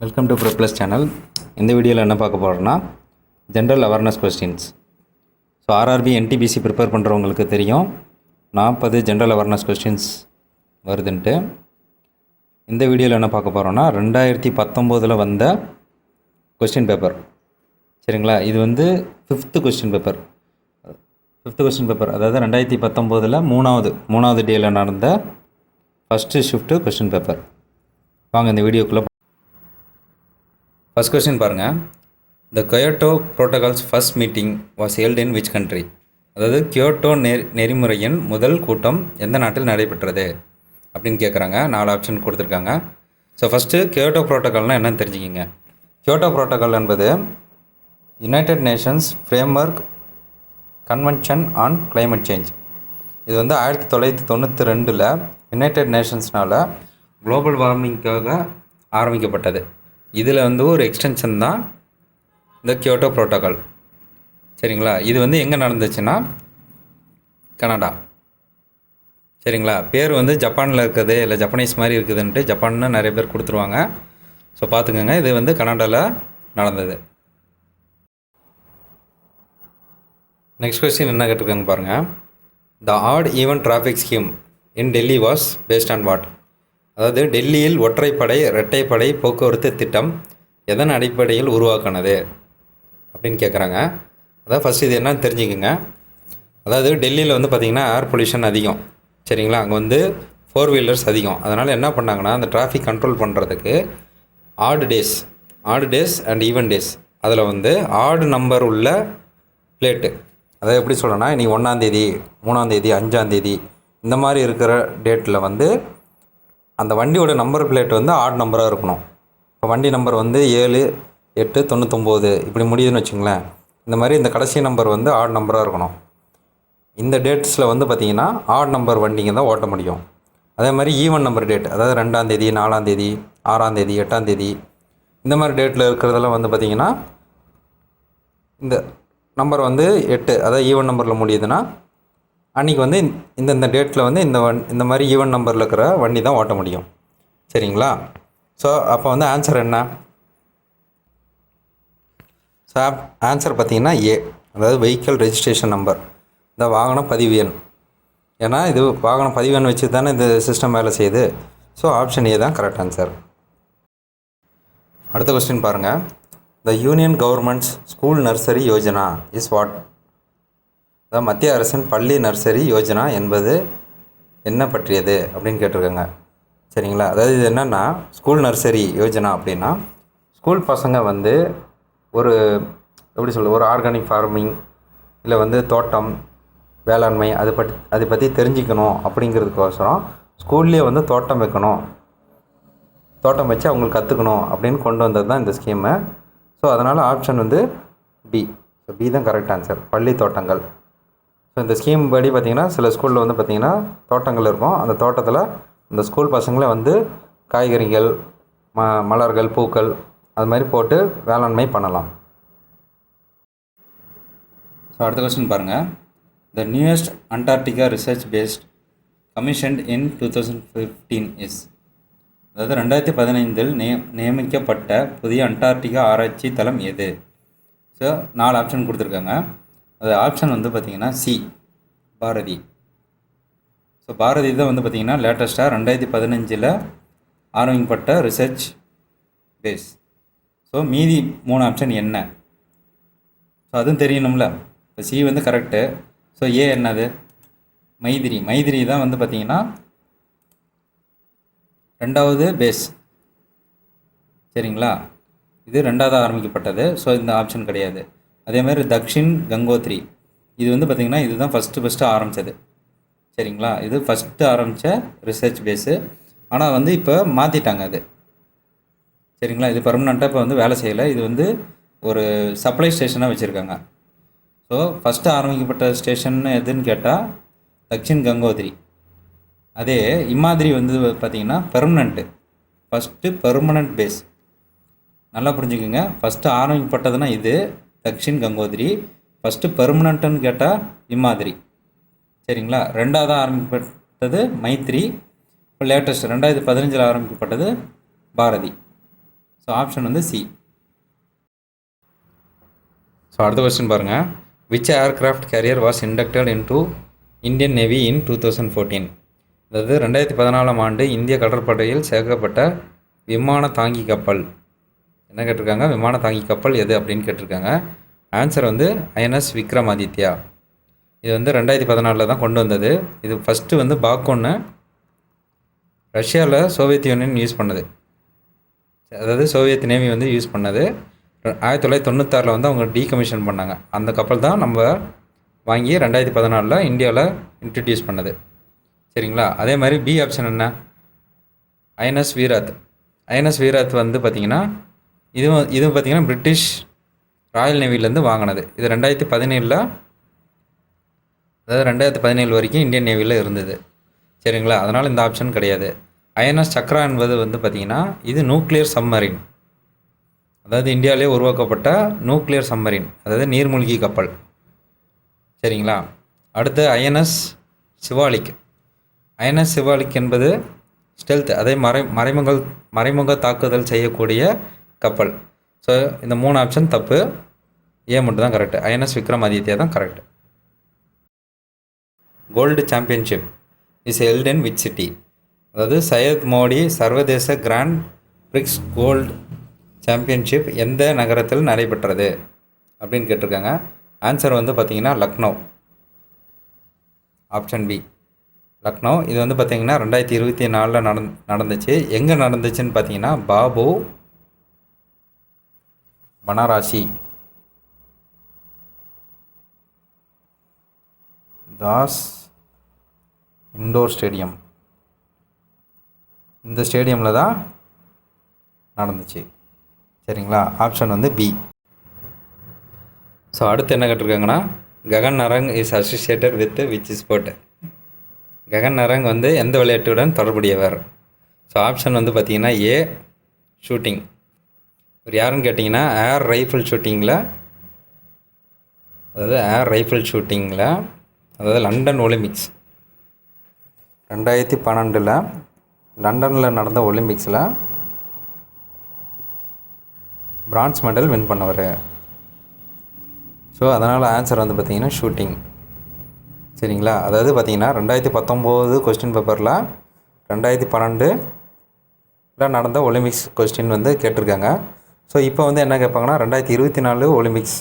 Welcome to ப்ரோப்ளஸ் channel. இந்த வீடியோவில் என்ன பார்க்க போகிறோன்னா general awareness questions. So RRB NTPC prepare பண்ணுறவங்களுக்கு தெரியும் 40 ஜென்ரல் அவேர்னஸ் கொஸ்டின்ஸ் வருதுன்ட்டு. இந்த வீடியோவில் என்ன பார்க்க போகிறோன்னா 2019 வந்த கொஸ்டின் பேப்பர். சரிங்களா, இது வந்து ஃபிஃப்த்து கொஸ்டின் பேப்பர். அதாவது 2019 மூணாவது டேயில் நடந்த ஃபஸ்ட்டு ஷிஃப்ட்டு கொஸ்டின் பேப்பர். வாங்க இந்த வீடியோக்குள்ளே. ஃபஸ்ட் கொஸ்டின் பாருங்கள். The Kyoto protocols first meeting was held in which country? அதாவது கியோட்டோ நெறிமுறையின் முதல் கூட்டம் எந்த நாட்டில் நடைபெற்றது அப்படின்னு கேட்குறாங்க. 4 ஆப்ஷன் கொடுத்துருக்காங்க. ஸோ ஃபஸ்ட்டு கியோட்டோ புரோட்டோகால்னால் என்னென்னு தெரிஞ்சுக்கிங்க. கியோட்டோ புரோட்டோகால் என்பது United Nations framework convention on climate change. இது வந்து 1992 யுனைடெட் நேஷன்ஸ்னால் குளோபல் வார்மிங்காக ஆரம்பிக்கப்பட்டது. இதில் வந்து ஒரு எக்ஸ்டென்ஷன் தான் இந்த கியோட்டோ புரோட்டோகால். சரிங்களா, இது வந்து எங்கே நடந்துச்சுன்னா கனடா. சரிங்களா, பேர் வந்து ஜப்பானில் இருக்குது, இல்லை ஜப்பனீஸ் மாதிரி இருக்குதுன்ட்டு ஜப்பான்னு நிறைய பேர் கொடுத்துருவாங்க. ஸோ பார்த்துக்கோங்க, இது வந்து கனடாவில் நடந்தது. நெக்ஸ்ட் கொஸ்டின் என்ன கேட்டிருக்காங்க பாருங்கள். The odd even traffic scheme in Delhi was based on what? அதாவது டெல்லியில் ஒற்றைப்படை இரட்டைப்படை போக்குவரத்து திட்டம் எதன் அடிப்படையில் உருவாக்கினது அப்படின்னு கேட்குறாங்க. அதாவது ஃபஸ்ட் இது என்னன்னு தெரிஞ்சுக்கோங்க. அதாவது டெல்லியில் வந்து பார்த்திங்கன்னா ஏர் பொல்யூஷன் அதிகம். சரிங்களா, அங்கே வந்து 4 வீலர்ஸ் அதிகம். அதனால் என்ன பண்ணாங்கன்னா அந்த டிராஃபிக் கண்ட்ரோல் பண்ணுறதுக்கு odd days and even days, அதில் வந்து ஆடு நம்பர் உள்ள பிளேட்டு, அதாவது எப்படி சொல்லணும்னா இன்றைக்கி 1ஆம் தேதி 3ஆம் தேதி 5ஆம் தேதி இந்த மாதிரி இருக்கிற டேட்டில் வந்து அந்த வண்டியோட நம்பர் பிளேட் வந்து ஆட் நம்பராக இருக்கணும். இப்போ வண்டி நம்பர் வந்து 7, 8, 99 இப்படி முடியுதுன்னு வச்சுங்களேன். இந்த மாதிரி இந்த கடைசி நம்பர் வந்து ஆட் நம்பராக இருக்கணும். இந்த டேட்ஸில் வந்து பார்த்திங்கன்னா ஆட் நம்பர் வண்டிங்க தான் ஓட்ட முடியும். அதே மாதிரி ஈவன் நம்பர் டேட், அதாவது 2ஆம் தேதி 4ஆம் தேதி 6ஆம் தேதி 8ஆம் தேதி இந்த மாதிரி டேட்டில் இருக்கிறதெல்லாம் வந்து பார்த்திங்கன்னா இந்த நம்பர் வந்து 8, அதாவது ஈவன் நம்பரில் முடியுதுன்னா அன்றைக்கி வந்து இந்த டேட்டில் வந்து இந்த மாதிரி ஈவன் நம்பரில் இருக்கிற வண்டி தான் ஓட்ட முடியும். சரிங்களா, ஸோ அப்போ வந்து ஆன்சர் என்ன? ஸோ ஆன்சர் பார்த்திங்கன்னா ஏ, அதாவது வெஹிக்கிள் ரெஜிஸ்ட்ரேஷன் நம்பர், இந்த வாகன பதிவு எண். ஏன்னா இது வாகன பதிவு எண் வச்சு தானே இந்த சிஸ்டம் வேலை செய்யுது. ஸோ ஆப்ஷன் ஏ தான் கரெக்ட் ஆன்சர். அடுத்த கொஸ்டின் பாருங்கள். The union governments school nursery Yojana is what? அதாவது மத்திய அரசின் பள்ளி நர்சரி யோஜனா என்பது என்ன பற்றியது அப்படின்னு கேட்டிருக்காங்க. சரிங்களா, அதாவது இது என்னென்னா ஸ்கூல் நர்சரி யோஜனா அப்படின்னா ஸ்கூல் பசங்க வந்து ஒரு ஒரு ஆர்கானிக் ஃபார்மிங் இல்லை வந்து தோட்டம் வேளாண்மை அதை பற்றி தெரிஞ்சுக்கணும் அப்படிங்கிறதுக்கோசரம் ஸ்கூல்லேயே வந்து தோட்டம் வச்சு அவங்களுக்கு கற்றுக்கணும் அப்படின்னு கொண்டு வந்தது தான் இந்த ஸ்கீமு. ஸோ அதனால் ஆப்ஷன் வந்து பி. ஸோ பி தான் கரெக்ட் ஆன்சர், பள்ளி தோட்டங்கள். ஸோ இந்த ஸ்கீம் படி பார்த்திங்கன்னா சில ஸ்கூலில் வந்து பார்த்திங்கன்னா தோட்டங்கள் இருக்கும். அந்த தோட்டத்தில் இந்த ஸ்கூல் பசங்களே வந்து காய்கறிகள் மலர்கள் பூக்கள் அது மாதிரி போட்டு வேளாண்மை பண்ணலாம். ஸோ அடுத்த கொஸ்டின் பாருங்கள். The newest Antarctica research base commissioned in 2015 is? அதாவது 2015 நியமிக்கப்பட்ட புதிய அண்டார்டிகா ஆராய்ச்சி தளம் எது? ஸோ 4 ஆப்ஷன் கொடுத்துருக்காங்க. அது ஆப்ஷன் வந்து பார்த்திங்கன்னா சி, பாரதி. ஸோ பாரதி தான் வந்து பார்த்திங்கன்னா லேட்டஸ்ட்டாக 2015 ஆரம்பிக்கப்பட்ட ரிசர்ச் பேஸ். ஸோ மீதி 3 ஆப்ஷன் என்ன? ஸோ அதுவும் தெரியணும்ல. இப்போ சி வந்து கரெக்டு. ஸோ ஏ என்னது? மைதிரி தான் வந்து பார்த்திங்கன்னா 2வது பேஸ். சரிங்களா, இது 2வது ஆரம்பிக்கப்பட்டது. ஸோ இந்த ஆப்ஷன் கிடையாது. அதேமாதிரி தக்ஷின் கங்கோத்ரி, இது வந்து பார்த்திங்கன்னா இதுதான் ஃபஸ்ட்டு ஆரம்பித்தது. சரிங்களா, இது ஃபஸ்ட்டு ஆரம்பித்த ரிசர்ச் பேஸு. ஆனால் வந்து இப்போ மாற்றிட்டாங்க அது. சரிங்களா, இது பர்மனெண்ட்டாக இப்போ வந்து வேலை செய்யலை. இது வந்து ஒரு சப்ளை ஸ்டேஷனாக வச்சுருக்காங்க. ஸோ ஃபஸ்ட்டு ஆரம்பிக்கப்பட்ட ஸ்டேஷன் எதுன்னு கேட்டால் தக்ஷின் கங்கோத்ரி. அதே இம்மாதிரி வந்து பார்த்திங்கன்னா பெர்மனண்ட் பேஸ். நல்லா புரிஞ்சுக்கோங்க. ஃபஸ்ட்டு ஆரம்பிக்கப்பட்டதுன்னா இது தக்ஷின் கங்கோத்ரி, ஃபஸ்ட்டு பெர்மனண்ட்டுன்னு கேட்டால் இம்மாதிரி. சரிங்களா, 2வது ஆரம்பிக்கப்பட்டது மைத்ரி, இப்போ லேட்டஸ்ட் 2015 ஆரம்பிக்கப்பட்டது பாரதி. ஸோ ஆப்ஷன் வந்து சி. ஸோ அடுத்த கொஸ்டின் பாருங்கள். Which aircraft carrier was inducted into Indian navy in 2014? அதாவது 2014ஆம் ஆண்டு இந்திய கடற்படையில் சேர்க்கப்பட்ட விமான தாங்கி கப்பல் என்ன கேட்டிருக்காங்க? விமான தாங்கி கப்பல் எது அப்படின்னு கேட்டிருக்காங்க. ஆன்சர் வந்து ஐஎன்எஸ் விக்ரமாதித்யா. இது வந்து 2014 தான் கொண்டு வந்தது. இது ஃபஸ்ட்டு வந்து பாக்கோன்னு ரஷ்யாவில் சோவியத் யூனியன் யூஸ் பண்ணது. அதாவது சோவியத் நேவி வந்து யூஸ் பண்ணது. 1996 வந்து அவங்க டீகமிஷன் பண்ணாங்க. அந்த கப்பல் தான் நம்ம வாங்கி 2014 இந்தியாவில் இன்ட்ரடியூஸ் பண்ணது. சரிங்களா? அதே மாதிரி பி ஆப்ஷன் என்ன? ஐஎன்எஸ் வீராத். ஐஎன்எஸ் வீராத் வந்து பார்த்திங்கன்னா இதுவும் பார்த்திங்கன்னா பிரிட்டிஷ் ராயல் நேவிலேருந்து வாங்கினது. இது 2017 அதாவது 2017 வரைக்கும் இந்தியன் நேவியில் இருந்தது. சரிங்களா? அதனால் இந்த ஆப்ஷன் கிடையாது. ஐஎன்எஸ் சக்ரா என்பது வந்து பார்த்திங்கன்னா இது நியூக்ளியர் சம்மரின். அதாவது இந்தியாவிலே உருவாக்கப்பட்ட நியூக்ளியர் சம்மரின், அதாவது நீர்மூழ்கி கப்பல். சரிங்களா? அடுத்து ஐஎன்எஸ் சிவாலிக். ஐஎன்எஸ் சிவாலிக் என்பது ஸ்டெல்த், அதே மறைமுக தாக்குதல் செய்யக்கூடிய கப்பல். ஸோ இந்த 3 ஆப்ஷன் தப்பு. ஏ மட்டும் தான் கரெக்டு. ஐஎன்எஸ் விக்ரமாதித்யா தான் correct. Gold championship is held in which city? அதாவது சையத் மோடி சர்வதேச கிராண்ட் பிரிக்ஸ் கோல்டு சாம்பியன்ஷிப் எந்த நகரத்தில் நடைபெற்றது அப்படின்னு கேட்டிருக்காங்க. ஆன்சர் வந்து பார்த்திங்கன்னா லக்னோ. Option B Lucknow. இது வந்து பார்த்திங்கன்னா 2024 நடந்துச்சு. எங்கே நடந்துச்சுன்னு பார்த்தீங்கன்னா பாபு பனாராசி தாஸ் இண்டோர் ஸ்டேடியம், இந்த ஸ்டேடியமில் தான் நடந்துச்சு. சரிங்களா? ஆப்ஷன் வந்து பி. ஸோ அடுத்து என்ன கேட்டிருக்காங்கன்னா Gagan Narang is associated with which sport? Gagan Narang வந்து எந்த விளையாட்டுடன் தொடர்புடையவர்? ஸோ ஆப்ஷன் வந்து பார்த்திங்கன்னா ஏ ஷூட்டிங். இவர் யாருன்னு கேட்டிங்கன்னா ஏர் ரைஃபிள் ஷூட்டிங்கில், அதாவது லண்டன் ஒலிம்பிக்ஸ் 2012 லண்டனில் நடந்த ஒலிம்பிக்ஸில் பிரான்ஸ் மெடல் வின் பண்ணவர். ஸோ அதனால் ஆன்சர் வந்து பார்த்திங்கன்னா ஷூட்டிங். சரிங்களா? அதாவது பார்த்திங்கன்னா 2019 கொஸ்டின் பேப்பரில் 2012 நடந்த ஒலிம்பிக்ஸ் கொஸ்டின் வந்து கேட்டிருக்காங்க. ஸோ இப்போ வந்து என்ன கேட்பாங்கன்னா 2024 ஒலிம்பிக்ஸ்.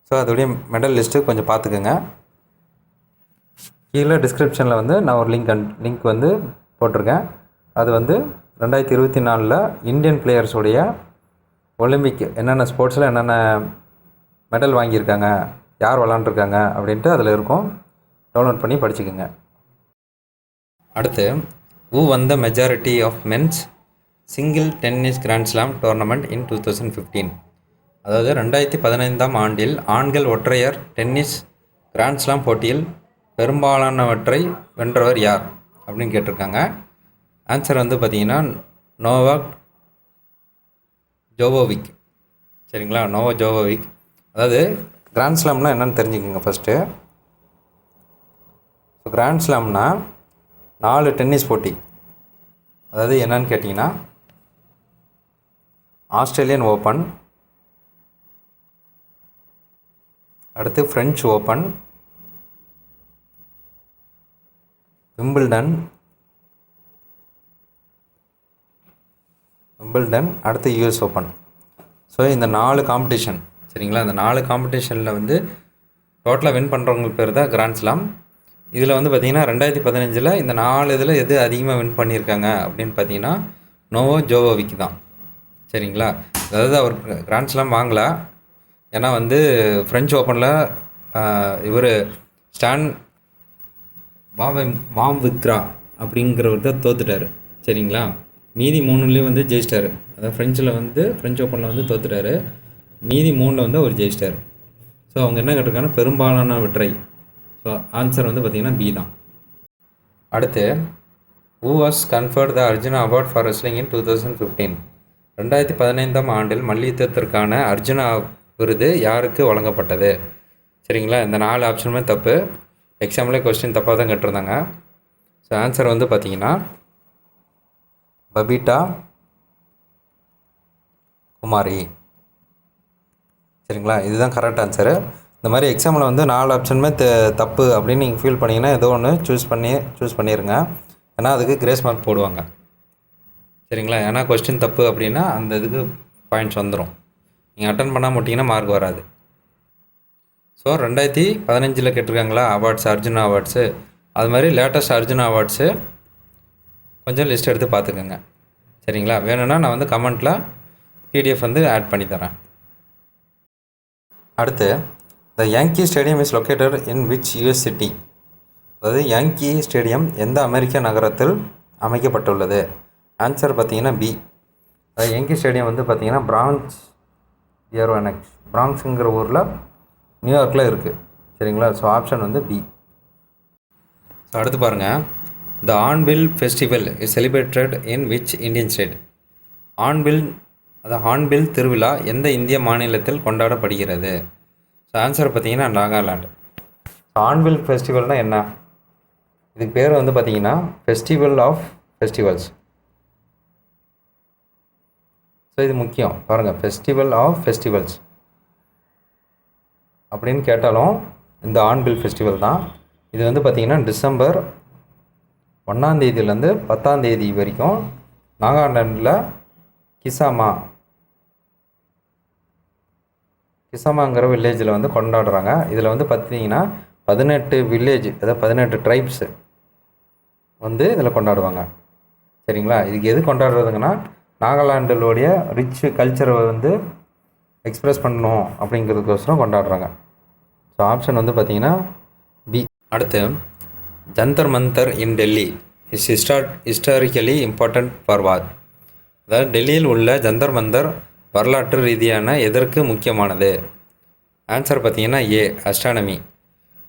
ஸோ அதோடைய மெடல் லிஸ்ட்டு கொஞ்சம் பார்த்துக்கோங்க. கீழே டிஸ்கிரிப்ஷனில் வந்து நான் ஒரு லிங்க் வந்து போட்டிருக்கேன். அது வந்து 2024 இந்தியன் பிளேயர்ஸுடைய ஒலிம்பிக் என்னென்ன ஸ்போர்ட்ஸில் என்னென்ன மெடல் வாங்கியிருக்காங்க, யார் விளாண்டுருக்காங்க அப்படின்ட்டு அதில் இருக்கும். டவுன்லோட் பண்ணி படிச்சுக்கோங்க. அடுத்து who won the majority of men's single tennis grand slam tournament in 2015? அதாவது 2015ஆம் ஆண்டில் ஆண்கள் ஒற்றையர் டென்னிஸ் கிராண்ட் ஸ்லாம் போட்டியில் பெரும்பாலானவற்றை வென்றவர் யார் அப்படின்னு கேட்டிருக்காங்க. ஆன்சர் வந்து பார்த்திங்கன்னா நோவாக் ஜோவோவிக். சரிங்களா? நோவா ஜோவோவிக். அதாவது கிராண்ட் ஸ்லாம்னா என்னென்னு தெரிஞ்சுக்கோங்க ஃபஸ்ட்டு. ஸோ கிராண்ட் ஸ்லாம்னா 4 டென்னிஸ் போட்டி. அதாவது என்னன்னு கேட்டிங்கன்னா ஆஸ்திரேலியன் ஓப்பன், அடுத்து ஃப்ரெஞ்ச் ஓப்பன், விம்பிள்டன், அடுத்து யூஎஸ் ஓப்பன். ஸோ இந்த 4 காம்படிஷன். சரிங்களா? இந்த 4 காம்படிஷனில் வந்து டோட்டலாக வின் பண்ணுறவங்களுக்கு பேர் தான் கிராண்ட் ஸ்லாம். இதில் வந்து பார்த்திங்கன்னா 2015 இந்த 4 இதில் எது அதிகமாக வின் பண்ணியிருக்காங்க அப்படின்னு பார்த்தீங்கன்னா நோவோ ஜோவோவிக் தான். சரிங்களா? அதாவது அவர் கிராண்ட் ஸ்லாம் வாங்கலை. ஏன்னா வந்து ஃப்ரெஞ்ச் ஓப்பனில் இவர் ஸ்டான் வாவ்ரிங்கா அப்படிங்கிறவர் தான் தோத்துட்டார். சரிங்களா? மீதி 3லேயும் வந்து ஜெயிச்சிட்டார். அதாவது ஃப்ரெஞ்ச் ஓப்பனில் வந்து தோத்துட்டார். மீதி 3ல் வந்து அவர் ஜெயிச்சிட்டார். ஸோ அவங்க என்ன கேட்டிருக்காங்கன்னா பெரும்பாலானவற்றை. ஸோ ஆன்சர் வந்து பார்த்திங்கன்னா பி தான். அடுத்து who was conferred the Arjuna award for wrestling in 2015? 2015ஆம் ஆண்டில் மல்யுத்தத்திற்கான அர்ஜுனா விருது யாருக்கு வழங்கப்பட்டது? சரிங்களா? இந்த 4 ஆப்ஷனுமே தப்பு. எக்ஸாம்பிளே கொஸ்டின் தப்பாக தான் கேட்டிருந்தாங்க. ஸோ ஆன்சர் வந்து பார்த்திங்கன்னா பபிட்டா குமாரி. சரிங்களா, இதுதான் கரெக்ட் ஆன்சரு. இந்த மாதிரி எக்ஸாமில் வந்து 4 ஆப்ஷனுமே தப்பு அப்படின்னு நீங்கள் ஃபீல் பண்ணிங்கன்னா ஏதோ ஒன்று சூஸ் பண்ணிடுங்க. ஏன்னா அதுக்கு கிரேஸ் மார்க் போடுவாங்க. சரிங்களா, ஏன்னா கொஸ்டின் தப்பு அப்படின்னா அந்த இதுக்கு பாயிண்ட்ஸ் வந்துடும். நீங்கள் அட்டன் பண்ணாமல் விட்டிங்கன்னா மார்க் வராது. ஸோ 2015 கேட்டிருக்காங்களா அவார்ட்ஸ், அர்ஜுனா அவார்ட்ஸு, அது மாதிரி லேட்டஸ்ட் அர்ஜுனா அவார்ட்ஸு கொஞ்சம் லிஸ்ட் எடுத்து பார்த்துக்கோங்க. சரிங்களா, வேணும்னா நான் வந்து கமெண்ட்டில் பிடிஎஃப் வந்து ஆட் பண்ணி தரேன். அடுத்து, the Yankee stadium is located in which US city? அதாவது யாங்கி ஸ்டேடியம் எந்த அமெரிக்க நகரத்தில் அமைக்கப்பட்டுள்ளது? ஆன்சர் பார்த்தீங்கன்னா பி. அதாவது யாங்கி ஸ்டேடியம் வந்து பார்த்தீங்கன்னா பிராங்க்ஸுங்கிற ஊரில் நியூயார்க்கில் இருக்குது. சரிங்களா, ஸோ ஆப்ஷன் வந்து பி. ஸோ அடுத்து பாருங்கள், the Hornbill festival is celebrated in which Indian state? Hornbill திருவிழா எந்த இந்திய மாநிலத்தில் கொண்டாடப்படுகிறது? ஸோ ஆன்சர் பார்த்தீங்கன்னா நாகாலாண்டு. ஹார்ன்பில் ஃபெஸ்டிவல்னால் என்ன? இதுக்கு பேர் வந்து பார்த்தீங்கன்னா ஃபெஸ்டிவல் ஆஃப் ஃபெஸ்டிவல்ஸ். ஸோ இது முக்கியம் பாருங்கள், ஃபெஸ்டிவல் ஆஃப் ஃபெஸ்டிவல்ஸ் அப்படின்னு கேட்டாலும் இந்த ஹார்ன்பில் ஃபெஸ்டிவல் தான். இது வந்து பார்த்திங்கன்னா டிசம்பர் 1ஆம் தேதியிலேருந்து 10ஆம் தேதி வரைக்கும் நாகாலாண்டில் கிசாமாங்கிற வில்லேஜில் வந்து கொண்டாடுறாங்க. இதில் வந்து பார்த்திங்கன்னா 18 வில்லேஜ், அதாவது 18 ட்ரைப்ஸு வந்து இதில் கொண்டாடுவாங்க. சரிங்களா, இதுக்கு எது கொண்டாடுறதுங்கன்னா நாகாலாண்டோடைய ரிச் கல்ச்சரை வந்து எக்ஸ்ப்ரெஸ் பண்ணணும் அப்படிங்கிறதுக்கோசரம் கொண்டாடுறாங்க. ஸோ ஆப்ஷன் வந்து பார்த்திங்கன்னா பி. அடுத்து, Jantar Mantar in Delhi is historically important for what? அதாவது டெல்லியில் உள்ள ஜந்தர் மந்தர் வரலாற்று ரீதியான எதற்கு முக்கியமானது? ஆன்சர் பார்த்திங்கன்னா ஏ, அஸ்ட்ரானமி.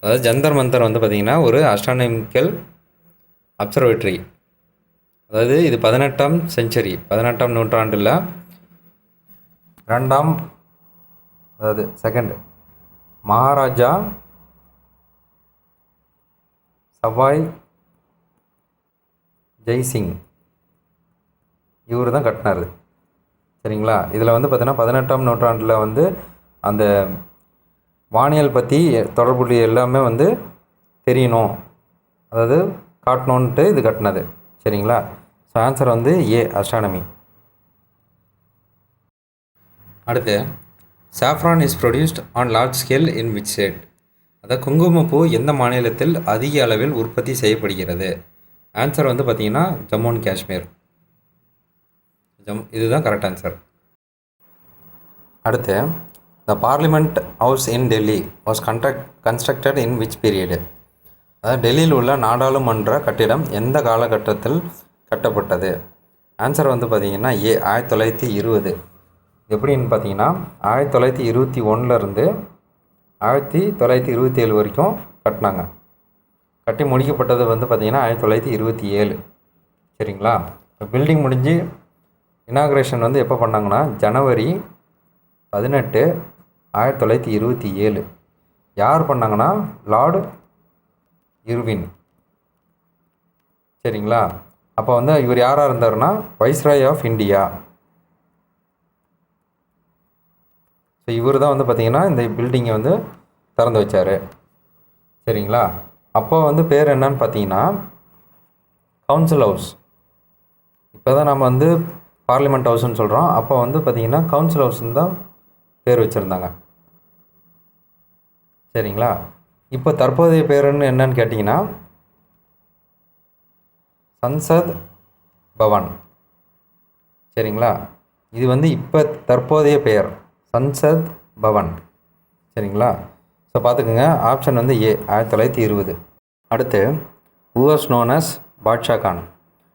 அதாவது ஜந்தர் மந்தர் வந்து பார்த்திங்கன்னா ஒரு அஸ்ட்ரானமிக்கல் அப்சர்வேட்டரி. அதாவது இது 18ஆம் நூற்றாண்டில் செகண்ட் மகாராஜா சவாய் ஜெய்சிங் இவர் தான் கட்டினார். சரிங்களா, இதில் வந்து பார்த்தீங்கன்னா 18ஆம் நூற்றாண்டில் வந்து அந்த வானியல் பற்றி தொடர்புடைய எல்லாமே வந்து தெரியணும், அதாவது காட்டணுன்ட்டு இது கட்டினது. சரிங்களா, ஸோ ஆன்சர் வந்து ஏ, அஸ்ட்ரானமி. அடுத்து, saffron is produced on large scale in which state? அதாவது குங்குமப்பூ எந்த மாநிலத்தில் அதிக அளவில் உற்பத்தி செய்யப்படுகிறது? ஆன்சர் வந்து பார்த்திங்கன்னா ஜம்மு அண்ட் காஷ்மீர். இதுதான் கரெக்ட் ஆன்சர். அடுத்து, the parliament house in Delhi was constructed in which period? அதாவது டெல்லியில் உள்ள நாடாளுமன்ற கட்டிடம் எந்த காலகட்டத்தில் கட்டப்பட்டது? ஆன்சர் வந்து பார்த்திங்கன்னா ஏ, 1920. எப்படின்னு பார்த்தீங்கன்னா 1921 1927 வரைக்கும் கட்டினாங்க. கட்டி முடிக்கப்பட்டது வந்து பார்த்திங்கன்னா 1927. சரிங்களா, பில்டிங் முடிஞ்சு இனாக்ரேஷன் வந்து எப்போ பண்ணாங்கன்னா ஜனவரி 18, 1927. யார் பண்ணாங்கன்னா லார்டு இர்வின். சரிங்களா, அப்போ வந்து இவர் யாராக இருந்தாருன்னா வைஸ்ராய் ஆஃப் இந்தியா. ஸோ இவர் தான் வந்து பார்த்திங்கன்னா இந்த பில்டிங்கை வந்து திறந்து வச்சார். சரிங்களா, அப்போ வந்து பேர் என்னன்னு பார்த்தீங்கன்னா கவுன்சில் ஹவுஸ். இப்போ தான் நம்ம வந்து பார்லிமெண்ட் ஹவுஸ்ன்னு சொல்கிறோம். அப்போ வந்து பார்த்திங்கன்னா கவுன்சில் ஹவுஸ்ன்னு தான் பேர் வச்சுருந்தாங்க. சரிங்களா, இப்போ தற்போதைய பேருன்னு என்னன்னு கேட்டிங்கன்னா சன்சத் பவன். சரிங்களா, இது வந்து இப்போ தற்போதைய பெயர் சன்சத் பவன். சரிங்களா, ஸோ பார்த்துக்குங்க, ஆப்ஷன் வந்து ஏ, 1920. அடுத்து, who was known as Badshah Khan?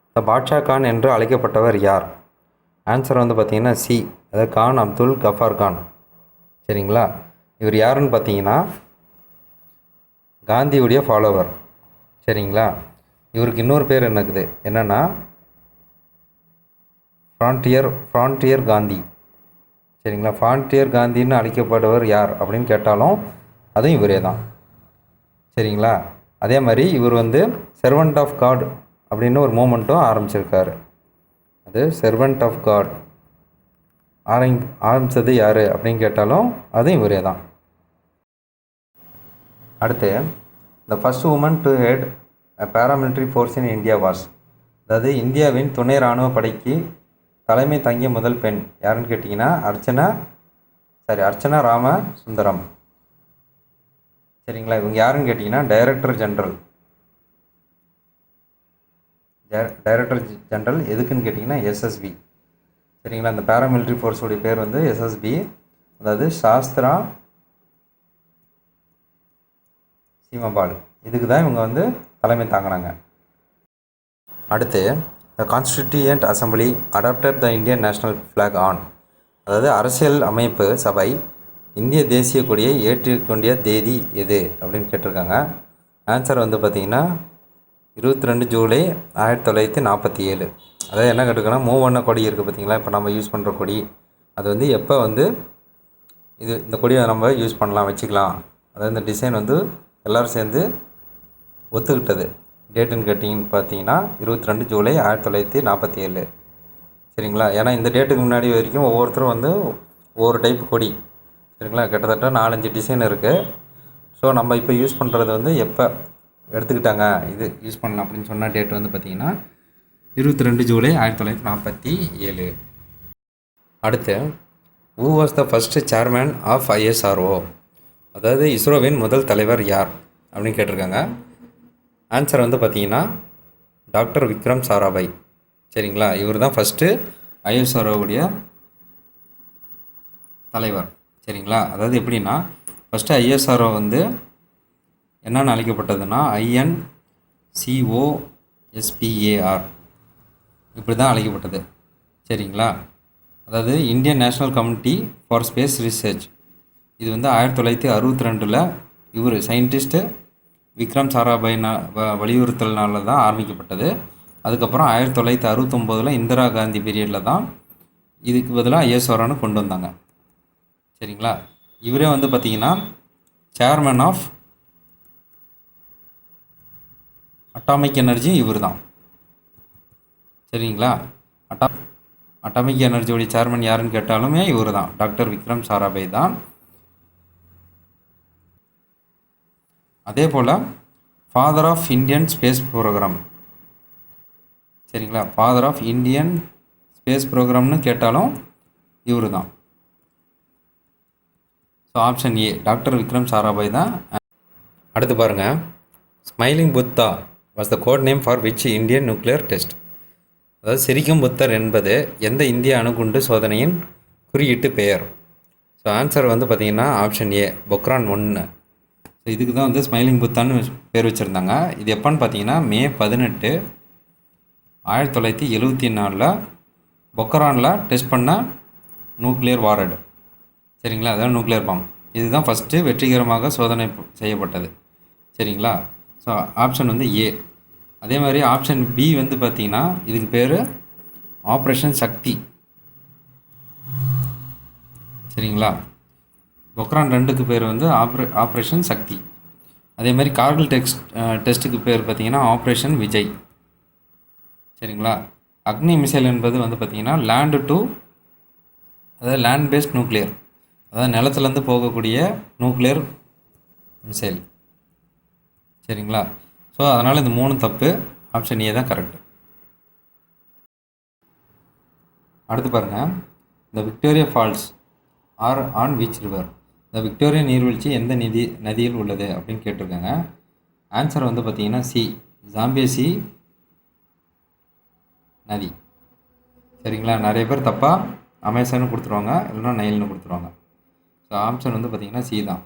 இந்த பாட்ஷா கான் என்று அழைக்கப்பட்டவர் யார்? ஆன்சர் வந்து பார்த்திங்கன்னா சி, அதாவது கான் அப்துல் கஃபார் கான். சரிங்களா, இவர் யாருன்னு பார்த்தீங்கன்னா காந்தியுடைய ஃபாலோவர். சரிங்களா, இவருக்கு இன்னொரு பேர் என்னென்னா ஃப்ரான்டியர் காந்தி. சரிங்களா, ஃப்ரான்டியர் காந்தின்னு அழைக்கப்படுவர் யார் அப்படின்னு கேட்டாலும் அதுவும் இவரே தான். சரிங்களா, அதே மாதிரி இவர் வந்து செர்வன்ட் ஆஃப் காட் அப்படின்னு ஒரு மூமெண்ட்டும் ஆரம்பிச்சிருக்காரு. அது செர்வன்ட் ஆஃப் காட் ஆரம்பித்தது யார் அப்படின்னு கேட்டாலும் அதுவும் இவரே தான். அடுத்து, the first woman to head a paramilitary force in India was, அதாவது இந்தியாவின் துணை இராணுவ படைக்கு தலைமை தங்கிய முதல் பெண் யாருன்னு கேட்டிங்கன்னா அர்ச்சனா ராம சுந்தரம். சரிங்களா, இவங்க யாருன்னு கேட்டிங்கன்னா டைரக்டர் ஜெனரல் எதுக்குன்னு கேட்டிங்கன்னா எஸ்எஸ்பி. சரிங்களா, இந்த பேராமிலிட்ரி ஃபோர்ஸோடைய பேர் வந்து எஸ்எஸ்பி, அதாவது சாஸ்திரா சீமபால். இதுக்கு தான் இவங்க வந்து தலைமை தாங்கினாங்க. அடுத்து, the constituent assembly adopted the Indian national flag on, அதாவது அரசியல் அமைப்பு சபை இந்திய தேசிய கொடியை ஏற்றுக்கொண்டிய தேதி எது அப்படின்னு கேட்டிருக்காங்க. ஆன்சர் வந்து பார்த்திங்கன்னா 22 ஜூலை 1947. அதாவது என்ன கேட்டிருக்காங்கன்னா, மூவண்ண கொடி இருக்குது பார்த்திங்களா, இப்போ நம்ம யூஸ் பண்ணுற கொடி, அது வந்து எப்போ வந்து இந்த கொடியை நம்ம யூஸ் பண்ணலாம், வச்சுக்கலாம், அதாவது இந்த டிசைன் வந்து எல்லோரும் சேர்ந்து ஒத்துக்கிட்டது டேட்டுன்னு கேட்டிங்கன்னு பார்த்தீங்கன்னா 22 ஜூலை 1947. சரிங்களா, ஏன்னா இந்த டேட்டுக்கு முன்னாடி வரைக்கும் ஒவ்வொருத்தரும் வந்து ஒவ்வொரு டைப் கொடி. சரிங்களா, கிட்டத்தட்ட 4-5 டிசைன் இருக்குது. ஸோ நம்ம இப்போ யூஸ் பண்ணுறது வந்து எப்போ எடுத்துக்கிட்டாங்க, இது யூஸ் பண்ணலாம் அப்படின்னு சொன்ன டேட் வந்து பார்த்திங்கன்னா 22 ஜூலை 1947. அடுத்து, who was the first chairman of ISRO, அதாவது இஸ்ரோவின் முதல் தலைவர் யார் அப்படின்னு கேட்டிருக்காங்க. ஆன்சர் வந்து பார்த்திங்கன்னா டாக்டர் விக்ரம் சாராபாய். சரிங்களா, இவர் தான் ஃபஸ்ட்டு ISROவுடைய தலைவர். சரிங்களா, அதாவது எப்படின்னா, ஃபஸ்ட்டு ISRO வந்து என்னென்னு அழைக்கப்பட்டதுன்னா INCOSPAR, இப்படி தான் அழைக்கப்பட்டது. சரிங்களா, அதாவது Indian national committee for space research. இது வந்து 1962 இவர் சயின்டிஸ்ட்டு விக்ரம் சாராபாய் வலியுறுத்தல்னால தான் ஆரம்பிக்கப்பட்டது. அதுக்கப்புறம் 1969 இந்திரா காந்தி பீரியடில் தான் இதுக்கு பதிலாக ISROன்னு கொண்டு வந்தாங்க. சரிங்களா, இவரே வந்து பார்த்திங்கன்னா சேர்மன் ஆஃப் அட்டாமிக் எனர்ஜி இவர் தான். சரிங்களா, அட்டாமிக் எனர்ஜியோடைய சேர்மன் யாருன்னு கேட்டாலுமே இவர் தான், டாக்டர் விக்ரம் சாராபாய் தான். அதே போல் father of Indian space program. சரிங்களா, ஃபாதர் ஆஃப் இந்தியன் ஸ்பேஸ் ப்ரோக்ராம்னு கேட்டாலும் இவர் தான். So option A, doctor Vikram Sarabhai தான். அடுத்து பாருங்கள், smiling Buddha was the code name for which Indian nuclear test, அதாவது சிரிக்கும் புத்தர் என்பது எந்த இந்திய அணுகுண்டு சோதனையின் குறியீட்டு பெயர். ஸோ ஆன்சர் வந்து பார்த்திங்கன்னா ஆப்ஷன் ஏ, பொக்ரான் 1. ஸோ இதுக்கு தான் வந்து ஸ்மைலிங் புத்தான்னு பேர் வச்சுருந்தாங்க. இது எப்போன்னு பார்த்தீங்கன்னா மே 18, 1974 பொக்ரானில் டெஸ்ட் பண்ண நியூக்ளியர் வாரடு. சரிங்களா, அதாவது நியூக்ளியர் பாம். இதுதான் ஃபஸ்ட்டு வெற்றிகரமாக சோதனை செய்யப்பட்டது. சரிங்களா, ஸோ ஆப்ஷன் வந்து ஏ. அதே மாதிரி ஆப்ஷன் பி வந்து பார்த்திங்கன்னா இதுக்கு பேர் ஆப்ரேஷன் சக்தி. சரிங்களா, பொக்ரான் 2க்கு பேர் வந்து ஆப்ரேஷன் சக்தி. அதே மாதிரி கார்கில் டெஸ்ட்டுக்கு பேர் பார்த்திங்கன்னா ஆப்ரேஷன் விஜய். சரிங்களா, அக்னி மிசைல் என்பது வந்து பார்த்திங்கன்னா அதாவது லேண்ட் பேஸ்ட் நியூக்ளியர், அதாவது நிலத்துலேருந்து போகக்கூடிய நியூக்ளியர் மிசைல். சரிங்களா, ஸோ அதனால் இந்த 3 தப்பு, ஆப்ஷன் ஏ தான் கரெக்டு. அடுத்து பாருங்கள், இந்த Victoria Falls are on which river, இந்த விக்டோரியா நீர்வீழ்ச்சி எந்த நதியில் உள்ளது அப்படின்னு கேட்டிருக்காங்க. ஆன்சர் வந்து பார்த்திங்கன்னா சி, ஜாம்பேசி நதி. சரிங்களா, நிறைய பேர் தப்பாக அமேசான்னு கொடுத்துருவாங்க, இல்லைன்னா நைல்னு கொடுத்துருவாங்க. ஸோ ஆப்ஷன் வந்து பார்த்திங்கன்னா சி தான்.